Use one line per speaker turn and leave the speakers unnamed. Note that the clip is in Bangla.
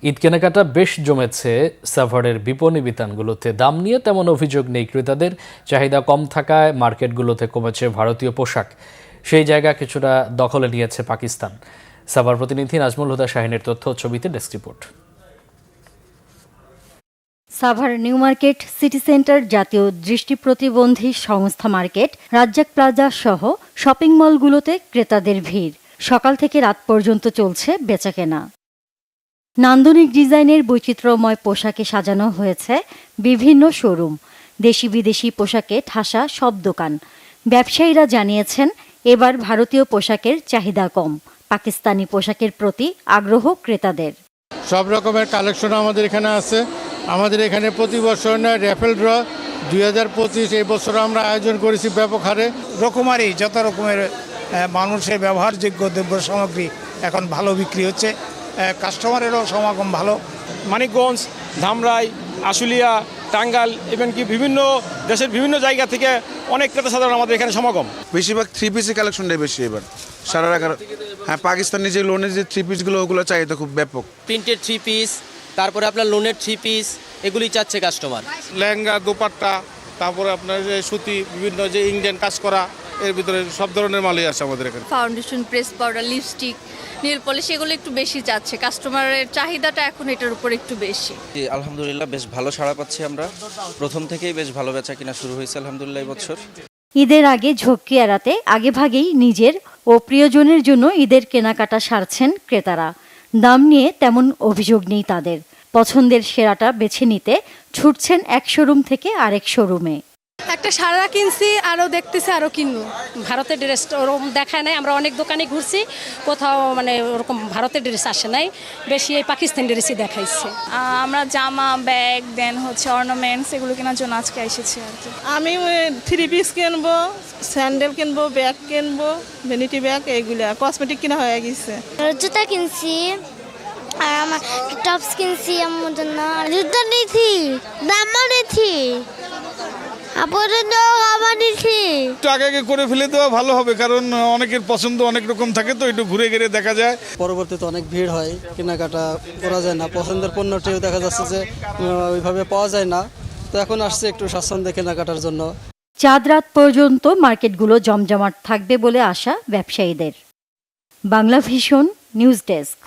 ঈদ কেনাকাটা বেশ জমেছে সাভারের বিপণী বিতানগুলোতে। দাম নিয়ে তেমন অভিযোগ নেই ক্রেতাদের। চাহিদা কম থাকায় মার্কেটগুলোতে কমেছে ভারতীয় পোশাক। সেই জায়গা কিছুটা দখলে নিয়েছে পাকিস্তান। সাভার প্রতিনিধি নাজমুল হুদা শাহিনের তথ্য, ছবিতে desk report.
Savar new market, city centre, জাতীয় দৃষ্টি প্রতিবন্ধী সংস্থা মার্কেট, রাজ্জাক প্লাজা সহ শপিং মলগুলোতে ক্রেতাদের ভিড়। সকাল থেকে রাত পর্যন্ত চলছে বেচাকেনা। নান্দনিক ডিজাইনের বৈচিত্র্যময় পোশাকে সাজানো হয়েছে বিভিন্ন শোরুম। দেশি বিদেশি পোশাকে ঠাসা সব দোকান। ব্যবসায়ীরা জানিয়েছেন, এবার ভারতীয় পোশাকের চাহিদা কম। পাকিস্তানি পোশাকের প্রতি আগ্রহ ক্রেতাদের।
সব রকমের কালেকশন আমাদের এখানে আছে। আমাদের এখানে প্রতি বছর র্যাফেল ড্র 2025 এই বছর আমরা আয়োজন করেছি ব্যাপক হারে।
রকমারি যত রকমের মানুষের ব্যবহারযোগ্য দ্রব্য সামগ্রী এখন ভালো বিক্রি হচ্ছে। কাস্টমারেরও সমাগম ভালো।
মানিকগঞ্জ, ধামরাই, আশুলিয়া, টাঙ্গাইল, ইভেন কি বিভিন্ন দেশের বিভিন্ন জায়গা থেকে অনেক ক্রেতা সাধারণ আমাদের এখানে সমাগম।
বেশিরভাগ থ্রি পিসের কালেকশনটাই বেশি এবার। সারা হ্যাঁ, পাকিস্তানি যে লোনের যে থ্রি পিসগুলো, ওগুলো চাহিদা খুব ব্যাপক।
প্রিন্টেড থ্রি পিস, তারপরে আপনার লোনের থ্রি পিস, এগুলি চাচ্ছে কাস্টমার।
লেহেঙ্গা, দোপাট্টা, তারপরে আপনার যে সুতি, বিভিন্ন যে ইন্ডিয়ান কাজ করা, এর ভিতরে সব ধরনের মালই আছে আমাদের এখানে।
Foundation, press powder, lipstick, nail polish, এগুলো একটু বেশি চাচ্ছে। কাস্টমারের চাহিদাটা এখন এটার উপর একটু বেশি।
আলহামদুলিল্লাহ বেশ ভালো সাড়া পাচ্ছি আমরা। প্রথম থেকেই বেশ ভালো বেচা কিনা শুরু হয়েছে আলহামদুলিল্লাহ এই বছর।
ঈদের আগে ঝক্কি এড়াতে আগেভাগেই নিজের ও প্রিয়জনের জন্য ঈদের কেনাকাটা সারছেন ক্রেতারা। দাম নিয়ে তেমন অভিযোগ নেই তাদের। পছন্দের সেরাটা বেছে নিতে ছুটছেন এক শোরুম থেকে আরেক শোরুমে।
একটা সারা কিনছি, আরও দেখতেছি আরও কিনবো।
ভারতের ড্রেস ওরকম দেখায় নাই। আমরা অনেক দোকানে ঘুরছি, কোথাও মানে ওরকম ভারতের ড্রেস আসে নাই, বেশি এই পাকিস্তানি ড্রেসই দেখাইছে।
আমরা জামা, ব্যাগ, দেন হচ্ছে অর্নামেন্টস, এগুলো কেনার জন্য আজকে এসেছি আর কি।
আমি থ্রি পিস কিনবো, স্যান্ডেল কিনবো, ব্যাগ কিনবো, ভ্যানিটি ব্যাগ, এইগুলা কসমেটিক কিনা হয়ে গেছে।
জুতা কিনছি আর আমার টপস কিনছি আমার জন্য। জুতা নিয়েছি, জামা নিয়েছি,
একটু আগে আগে করে ফেলে দেওয়া ভালো হবে, কারণ অনেকের পছন্দ অনেক রকম থাকে, তো একটু ঘুরে ঘিরে দেখা যায়।
পরবর্তীতে অনেক ভিড় হয়, কেনাকাটা করা যায় না। পছন্দের পণ্যটিও দেখা যাচ্ছে যে ওইভাবে পাওয়া যায় না। তো এখন আসছে একটু স্বাচ্ছন্দ্যে কেনাকাটার জন্য।
চাঁদ রাত পর্যন্ত মার্কেটগুলো জমজমাট থাকবে বলে আশা ব্যবসায়ীদের। Bangla vision news desk.